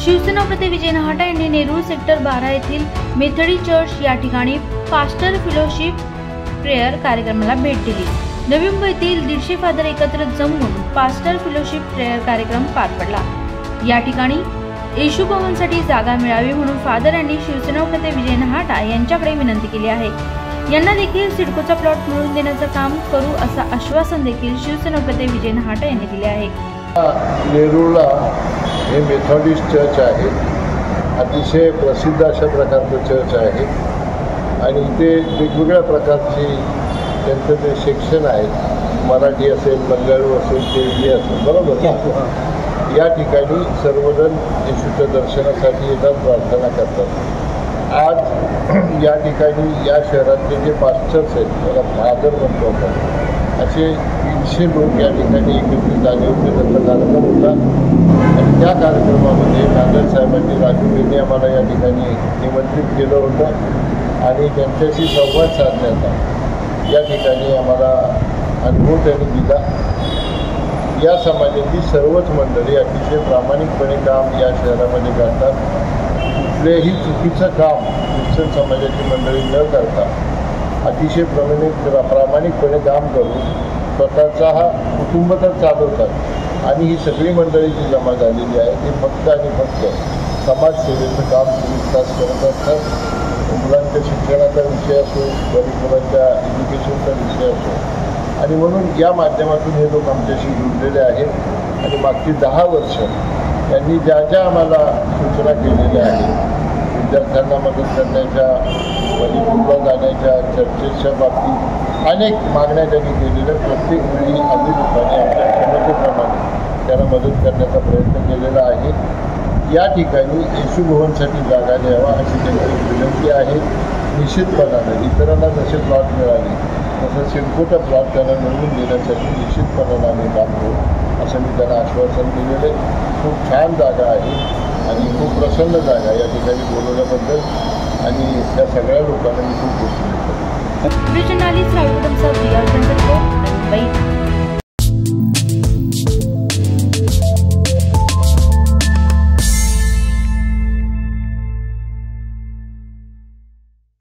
शिवसेना प्रति विजय नहाटा यांनी नेरूळ सेक्टर 12 येथील मेथडी चर्च या ठिकाणी पास्टर फेलोशिप प्रेयर कार्यक्रमाला भेट दिली। नवी मुंबईतील 150 फादर एकत्र जमून पास्टर फेलोशिप प्रेयर कार्यक्रम पार पडला। या ठिकाणी येशू भवनसाठी जागा मिळावी म्हणून फादर यांनी शिवसेना प्रति विजय नहाटा यांच्याकडे विनंती केली आहे। यांना देखील सिडकोचा प्लॉट मिळवून देण्याचं काम करू असं आश्वासन देखील शिवसेना प्रति विजय नहाटा यांनी दिले आहे। नेरूळला हे मेथॉडिस्ट चर्च आहे, अतिशय प्रसिद्ध अशा प्रकारचं चर्च आहे आणि इथे वेगवेगळ्या प्रकारची त्यांचं ते सेक्शन आहेत, मराठी असेल, बंगाळू असेल, तेलगी असेल, बरोबर। या ठिकाणी सर्वजण येशूच्या दर्शनासाठी येतात, प्रार्थना करतात। आज या ठिकाणी या शहरातले जे पास्टर्स आहेत, त्याला फादर म्हणतो आपण, असे 300 लोक या ठिकाणी एकत्रित आले होते। त्यांचा कार्यक्रम होता आणि त्या कार्यक्रमामध्ये नांदेड साहेबांनी राजूभाईंनी आम्हाला या ठिकाणी निमंत्रित केलं होतं आणि त्यांच्याशी संवाद साधण्याचा या ठिकाणी आम्हाला अनुभव त्यांनी दिला। या समाजाची सर्वच मंडळी अतिशय प्रामाणिकपणे काम या शहरामध्ये करतात। कुठलेही चुकीचं काम ख्रिश्चन समाजाची मंडळी न करता अतिशय प्रामाणिकपणे काम करून स्वतःचा हा कुटुंब तर चालवतात आणि ही सगळी मंडळी जी जमा झालेली आहे ती फक्त आणि फक्त समाजसेवेचं काम 24 तास करत असतात। मुलांच्या शिक्षणाचा विषय असो, गरीब मुलांच्या एज्युकेशनचा विषय असो आणि म्हणून या माध्यमातून हे लोक आमच्याशी जुळलेले आहेत आणि मागची 10 वर्ष त्यांनी ज्या ज्या आम्हाला सूचना केलेल्या आहेत, विद्यार्थ्यांना मदत करण्याच्या, वलीपूरला जाण्याच्या, चर्चेच्या बाबतीत अनेक मागण्या त्यांनी केलेल्या, प्रत्येक वेळी अभिरूपाने आपल्या क्षमतेप्रमाणे त्यांना मदत करण्याचा प्रयत्न केलेला आहे। या ठिकाणी येशू भवनसाठी जागा द्यावा अशी त्यांची विनंती आहे। निश्चितपणानं इतरांना जसे प्लॉट मिळाले तसं सिडकोचा प्लॉट त्यांना मिळवून देण्यासाठी निश्चितपणानं आम्ही काम करू असं मी त्यांना आश्वासन दिलेलं आहे। खूप छान जागा आहे आणि खूप प्रसन्न जागा या ठिकाणी बोलवल्याबद्दल आणि त्या सगळ्या लोकांना मी खूप गोष्टी